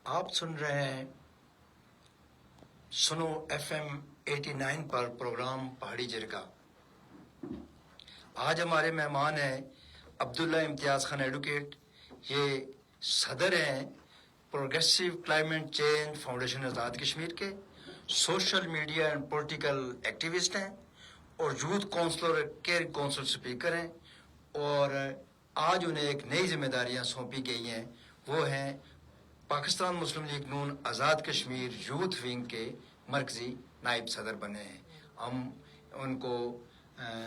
آپ سن رہے ہیں سنو FM 89 پر پروگرام پہاڑی جرگہ. آج ہمارے مہمان ہیں عبداللہ امتیاز خان ایڈوکیٹ. یہ صدر ہیں progressive climate change foundation Azad Kashmir کے. Social media and political activist ہیں اور youth councillor care council speaker ہیں. اور آج انہیں ایک نئی ذمہ داریاں سونپی گئی ہیں. وہ ہیں پاکستان مسلم لیگ نون آزاد کشمیر یوتھ ونگ کے مرکزی نائب صدر بنے ہیں. ہم ان کو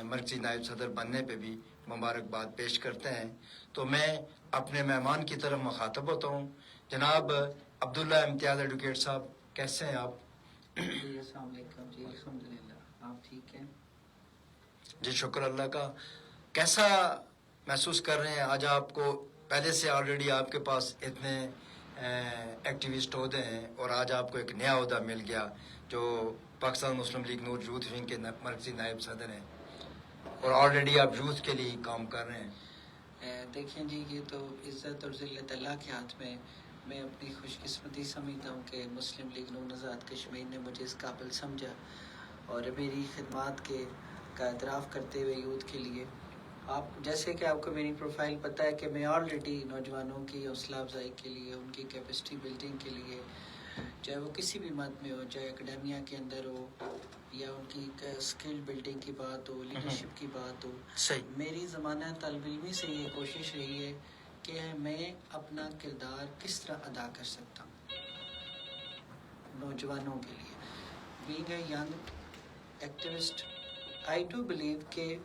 مرکزی نائب صدر بننے پہ بھی مبارکباد پیش کرتے ہیں. تو میں اپنے مہمان کی طرف مخاطب ہوتا ہوں. جناب عبداللہ امتیاز ایڈوکیٹ صاحب، کیسے ہیں آپ؟ جی السلام علیکم. جی الحمدللہ، آپ ٹھیک ہیں؟ جی شکر اللہ کا. کیسا محسوس کر رہے ہیں آج؟ آپ کو پہلے سے آلریڈی آپ کے پاس اتنے ایکٹیوسٹ عہدے ہیں اور آج آپ کو ایک نیا عہدہ مل گیا جو پاکستان مسلم لیگ نور یوتھ ونگ کے مرکزی نائب صدر ہیں، اور آلریڈی آپ یوتھ کے لیے کام کر رہے ہیں. دیکھیں جی، یہ تو عزت اور ذلت اللہ کے ہاتھ میں اپنی خوش قسمتی سمجھتا ہوں کہ مسلم لیگ نون آزاد کشمیر نے مجھے اس قابل سمجھا اور میری خدمات کا اعتراف کرتے ہوئے یوتھ کے لیے. آپ جیسے کہ آپ کو میری پروفائل پتہ ہے کہ میں آلریڈی نوجوانوں کی حوصلہ افزائی کے لیے، ان کی کیپیسٹی بلڈنگ کے لیے، چاہے وہ کسی بھی مد میں ہو، چاہے اکیڈیمیا کے اندر ہو یا ان کی اسکل بلڈنگ کی بات ہو، لیڈرشپ کی بات ہو، صحیح. میری زمانہ طالب علمی سے یہ کوشش رہی ہے کہ میں اپنا کردار کس طرح ادا کر سکتا ہوں نوجوانوں کے لیے. Being a young activist, I do believe کہ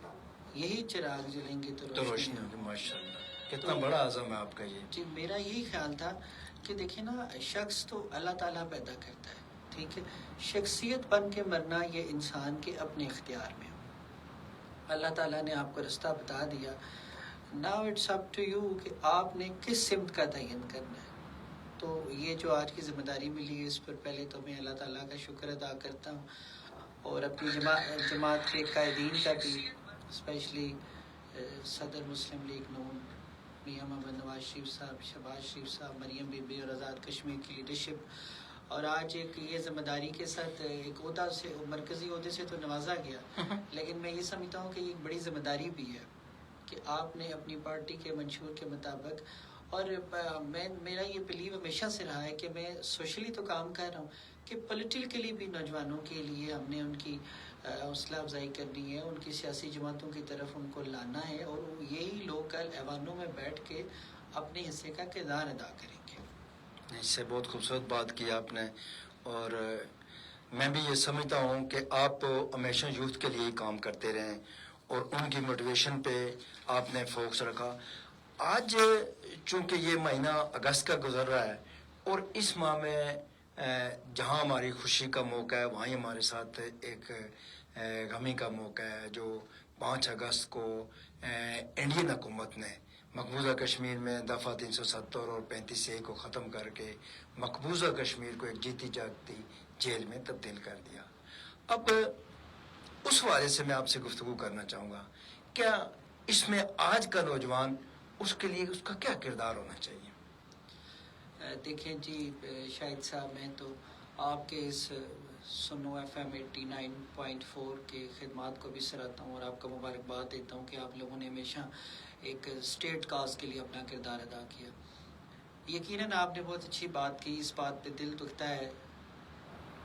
یہی چراغ جلیں گے تو روشنی ہوگی. ماشاء اللہ، کتنا بڑا عزم ہے آپ کا یہ. جی میرا یہی خیال تھا کہ دیکھیں نا، شخص تو اللہ تعالیٰ پیدا کرتا ہے، ٹھیک ہے. شخصیت بن کے مرنا یہ انسان کے اپنے اختیار میں ہو. اللہ تعالیٰ نے آپ کو رستہ بتا دیا. Now it's up to you کہ آپ نے کس سمت کا تعین کرنا ہے. تو یہ جو آج کی ذمہ داری ملی ہے، اس پر پہلے تو میں اللہ تعالیٰ کا شکر ادا کرتا ہوں اور اپنی جماعت کے قائدین کا بھی، اسپیشلی صدر مسلم لیگ نون میاں محمد نواز شریف صاحب، شہباز شریف صاحب، مریم بی بی اور آزاد کشمیر کی لیڈرشپ. اور آج ایک یہ ذمہ داری کے ساتھ ایک عہدہ سے، مرکزی عہدے سے تو نوازا گیا، لیکن میں یہ سمجھتا ہوں کہ یہ ایک بڑی ذمہ داری بھی ہے کہ آپ نے اپنی پارٹی کے منشور کے مطابق، اور میرا یہ بلیو ہمیشہ سے رہا ہے کہ میں سوشلی تو کام کر رہا ہوں کہ پولیٹیکلی بھی نوجوانوں کے لیے ہم نے ان کی حوصلہ افزائی کرنی ہے، ان کی سیاسی جماعتوں کی طرف ان کو لانا ہے، اور یہی لوگ کل ایوانوں میں بیٹھ کے اپنے حصے کا کردار ادا کریں گے. اس سے بہت خوبصورت بات کی آپ نے، اور میں بھی یہ سمجھتا ہوں کہ آپ ہمیشہ یوتھ کے لیے ہی کام کرتے رہیں اور ان کی موٹیویشن پہ آپ نے فوکس رکھا. آج چونکہ یہ مہینہ اگست کا گزر رہا ہے اور اس ماہ میں جہاں ہماری خوشی کا موقع ہے وہیں ہمارے ساتھ ایک غمی کا موقع ہے. جو 5 اگست کو انڈین حکومت نے مقبوضہ کشمیر میں دفعہ 370 اور 35A کو ختم کر کے مقبوضہ کشمیر کو ایک جیتی جاگتی جیل میں تبدیل کر دیا. اب اس حوالے سے میں آپ سے گفتگو کرنا چاہوں گا، کیا اس میں آج کا نوجوان اس کے لیے اس کا کیا کردار ہونا چاہیے؟ دیکھیں جی شاہد صاحب، میں تو آپ کے اس سنو FM 89.4 کے خدمات کو بھی سراہتا ہوں اور آپ کا مبارکباد دیتا ہوں کہ آپ لوگوں نے ہمیشہ ایک اسٹیٹ کاز کے لیے اپنا کردار ادا کیا. یقیناً آپ نے بہت اچھی بات کی، اس بات پہ دل دکھتا ہے.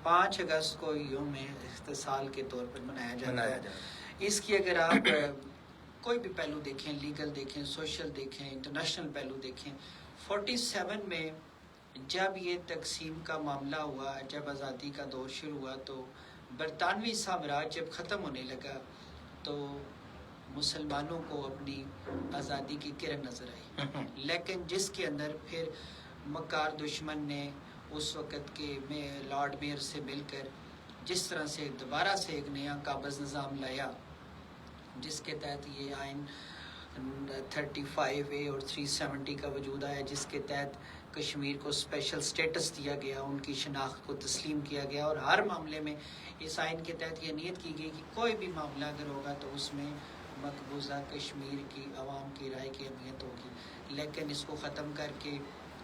5 اگست کو یوم اغتسال کے طور پر منایا جاتا ہے. اس کی اگر آپ کوئی بھی پہلو دیکھیں، لیگل دیکھیں، سوشل دیکھیں، انٹرنیشنل پہلو دیکھیں، 47 میں جب یہ تقسیم کا معاملہ ہوا، جب آزادی کا دور شروع ہوا، تو برطانوی سامراج جب ختم ہونے لگا تو مسلمانوں کو اپنی آزادی کی کرن نظر آئی. لیکن جس کے اندر پھر مکار دشمن نے اس وقت کے لارڈ میئر سے مل کر جس طرح سے دوبارہ سے ایک نیا قابض نظام لایا، جس کے تحت یہ آئین 35A اور 370 کا وجود آیا، جس کے تحت کشمیر کو اسپیشل سٹیٹس دیا گیا، ان کی شناخت کو تسلیم کیا گیا، اور ہر معاملے میں اس آئین کے تحت یہ نیت کی گئی کہ کوئی بھی معاملہ اگر ہوگا تو اس میں مقبوضہ کشمیر کی عوام کی رائے کی اہمیت ہوگی. لیکن اس کو ختم کر کے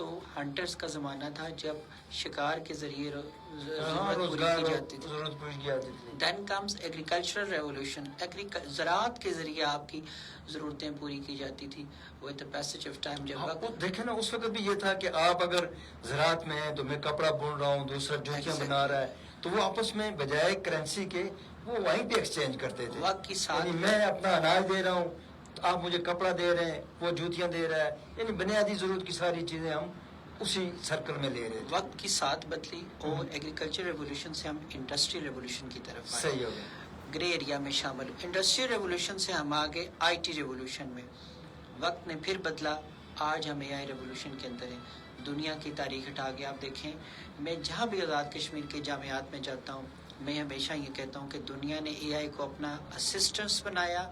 تو ہنٹرز کا زمانہ تھا جب شکار کے ذریعے ہاں، ضرورت پوری روزگار کی جاتی تھی. ضرورت پوری کی جاتی تھی. Then comes agricultural revolution. زراعت کے ذریعے آپ کی ضرورتیں پوری کی جاتی تھی. With the passage of time جب ہاں، وقت دیکھیں نا اس وقت بھی یہ تھا کہ آپ اگر زراعت میں ہیں تو میں کپڑا بن رہا ہوں، دوسرا جوتیاں بنا رہا ہے، تو وہ آپس میں بجائے کرنسی کے وہ وہیں پہ ایکسچینج کرتے تھے. وقت کی ساتھ یعنی میں اپنا اناج دے رہا ہوں تو آپ مجھے کپڑا دے رہے ہیں، وہ جوتیاں دے رہا ہے، یعنی بنیادی ضرورت کی ساری چیزیں ہم اسی سرکل میں لے رہے تھے. وقت کی ساتھ بدلی اور ایگریکلچر ریولوشن سے ہم انڈسٹری ریولوشن کی طرف آئے. صحیح ہو گیا. گرے ایریا میں شامل. انڈسٹری ریولوشن سے ہم آگے آئی ٹی ریولوشن میں. وقت نے پھر بدلا. آج ہم اے آئی ریولوشن کے اندر ہیں. دنیا کی تاریخ ہٹا کے آپ دیکھیں، میں جہاں بھی آزاد کشمیر کے جامعات میں جاتا ہوں میں ہمیشہ یہ کہتا ہوں کہ دنیا نے اے آئی کو اپنا اسسٹنس بنایا،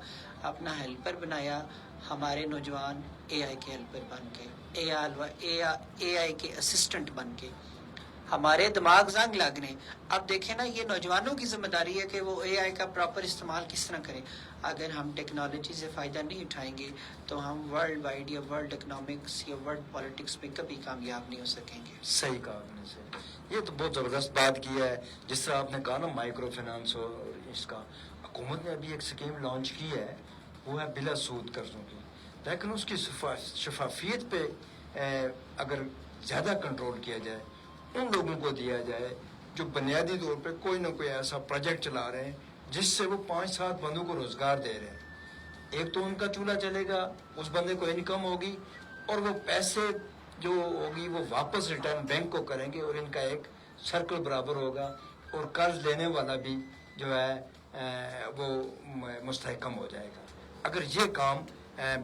اپنا ہیلپر بنایا. ہمارے نوجوان اے آئی کے ہیلپر بن کے، اے آئی کے اسسٹنٹ بن کے ہمارے دماغ زنگ لگنے. اب دیکھیں نا، یہ نوجوانوں کی ذمہ داری ہے کہ وہ اے آئی کا پراپر استعمال کس طرح کریں. اگر ہم ٹیکنالوجی سے فائدہ نہیں اٹھائیں گے تو ہم ورلڈ وائڈ یا ورلڈ اکنامکس یا ورلڈ پالیٹکس میں کبھی کامیاب نہیں ہو سکیں گے. صحیح کہا آپ نے. صحیح، یہ تو بہت زبردست بات کی ہے. جس طرح آپ نے کہا نا مائکرو فنانس اور اس کا، حکومت نے ابھی ایک اسکیم لانچ کی ہے، وہ ہے بلا سود قرضوں کی، لیکن اس کی شفافیت پہ اگر زیادہ کنٹرول کیا جائے، ان لوگوں کو دیا جائے جو بنیادی طور پہ کوئی نہ کوئی ایسا پروجیکٹ چلا رہے ہیں جس سے وہ 5-7 بندوں کو روزگار دے رہے ہیں. ایک تو ان کا چولہا چلے گا، اس بندے کو انکم ہوگی، اور وہ پیسے جو ہوگی وہ واپس ریٹرن بینک کو کریں گے، اور ان کا ایک سرکل برابر ہوگا، اور قرض لینے والا بھی جو ہے وہ مستحکم ہو جائے گا. اگر یہ کام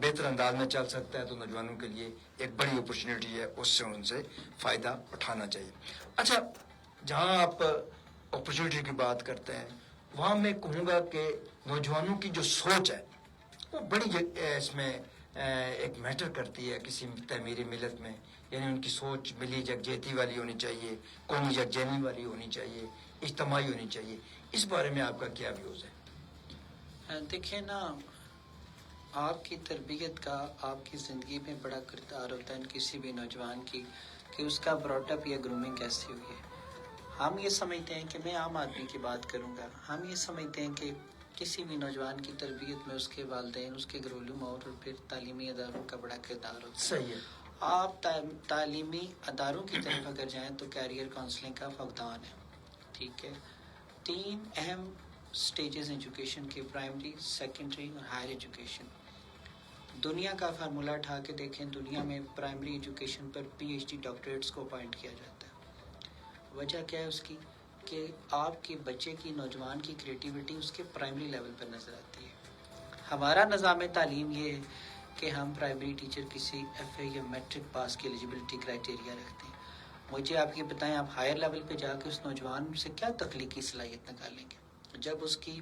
بہتر انداز میں چل سکتا ہے تو نوجوانوں کے لیے ایک بڑی اپرچونیٹی ہے، اس سے ان سے فائدہ اٹھانا چاہیے. اچھا، جہاں آپ اپرچونیٹی کی بات کرتے ہیں وہاں میں کہوں گا کہ نوجوانوں کی جو سوچ ہے وہ بڑی اس میں ایک میٹر کرتی ہے کسی تعمیری ملت میں. یعنی ان کی سوچ ملی یکجہتی والی ہونی چاہیے، قومی یکجہتی والی ہونی چاہیے، اجتماعی ہونی چاہیے. اس بارے میں آپ کا کیا ویوز ہے؟ دیکھیں نا، آپ کی تربیت کا آپ کی زندگی میں بڑا کردار ہوتا ہے کسی بھی نوجوان کی، کہ اس کا براٹ اپ یا گرومنگ کیسی ہوئی ہے. ہم یہ سمجھتے ہیں کہ میں عام آدمی کی بات کروں گا، ہم یہ سمجھتے ہیں کہ کسی بھی نوجوان کی تربیت میں اس کے والدین، اس کے گھریلو ماحول اور پھر تعلیمی اداروں کا بڑا کردار ہوتا ہے. صحیح ہے. آپ تعلیمی اداروں کی طرف اگر جائیں تو کیریئر کاؤنسلنگ کا فقدان ہے. ٹھیک ہے، 3 اہم سٹیجز ایجوکیشن کے: پرائمری، سیکنڈری اور ہائر ایجوکیشن. دنیا کا فارمولہ اٹھا کے دیکھیں، دنیا میں پرائمری ایجوکیشن پر PhD ڈاکٹریٹس کو اپوائنٹ کیا جاتا ہے. وجہ کیا ہے اس کی؟ کہ آپ کے بچے کی، نوجوان کی کریٹیوٹی اس کے پرائمری لیول پر نظر آتی ہے. ہمارا نظام تعلیم یہ ہے کہ ہم پرائمری ٹیچر کسی FA یا میٹرک پاس کی ایلیجبلٹی کرائٹیریا رکھتے ہیں. مجھے آپ یہ بتائیں، آپ ہائر لیول پہ جا کے اس نوجوان سے کیا تخلیقی صلاحیت نکالیں گے جب اس کی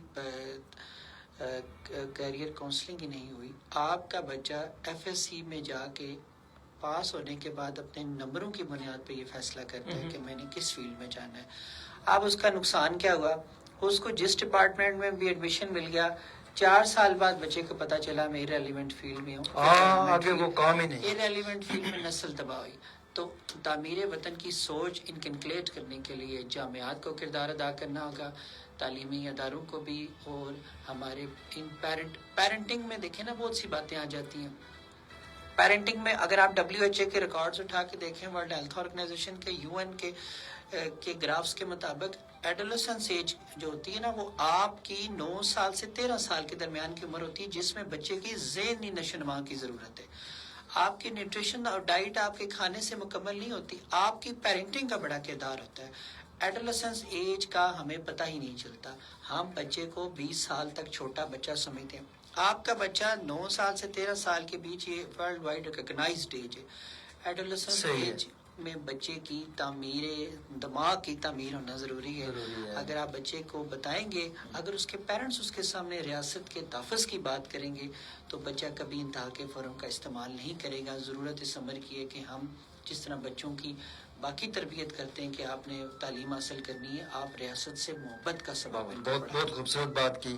کیریئر کاؤنسلنگ ہی نہیں ہوئی؟ آپ کا بچہ FSC میں جا کے پاس ہونے کے بعد اپنے نمبروں کی بنیاد پہ یہ فیصلہ کرتا ہے کہ میں نے کس فیلڈ میں جانا ہے. اب اس کا نقصان کیا ہوا؟ اس کو جس ڈپارٹمنٹ میں بھی ایڈمیشن مل گیا، 4 سال بعد بچے کو پتا چلا میں ریلیونٹ فیلڈ میں ہوں، آگے وہ کام ہی نہیں. ریلیونٹ فیلڈ میں نسل تباہ ہوئی. تو تعمیر وطن کی سوچ انکنکلیٹ کرنے کے لیے جامعات کو کردار ادا کرنا ہوگا، تعلیمی اداروں کو بھی، اور ہمارے ان پیرنٹنگ میں دیکھیں نا بہت سی باتیں آ جاتی ہیں. پیرنٹنگ میں اگر آپ WHA کے ریکارڈز اٹھا کے دیکھیں، ورلڈ ہیلتھ آرگنائزیشن کے، UN کے گرافز کے مطابق ایڈولسنس ایج جو ہوتی ہے نا، وہ آپ کی 9 سال سے 13 سال کے درمیان کی عمر ہوتی ہے، جس میں بچے کی ذہنی نشو و نما کی ضرورت ہے. آپ کی نیوٹریشن اور ڈائٹ آپ کے کھانے سے مکمل نہیں ہوتی، آپ کی پیرنٹنگ کا بڑا کردار ہوتا ہے. ایڈولسنس ایج کا ہمیں پتہ ہی نہیں چلتا. ہم بچے کو 20 سال تک چھوٹا بچہ سمجھتے ہیں. آپ کا بچہ 9 سال سے 13 سال کے بیچ یہ ورلڈ وائڈ ریکگنائزڈ ایج ہے. ایڈولسنس ایج میں بچے کی تعمیر دماغ کی تعمیر ہونا ضروری ہے. اگر آپ بچے کو بتائیں گے، اگر اس کے پیرنٹس اس کے سامنے ریاست کے تحفظ کی بات کریں گے تو بچہ کبھی انتہا کے فورم کا استعمال نہیں کرے گا. ضرورت اس عمر کی ہے کہ ہم جس طرح بچوں کی باقی تربیت کرتے ہیں کہ آپ نے تعلیم حاصل کرنی ہے، آپ ریاست سے محبت کا سبب. بہت خوبصورت بات کی.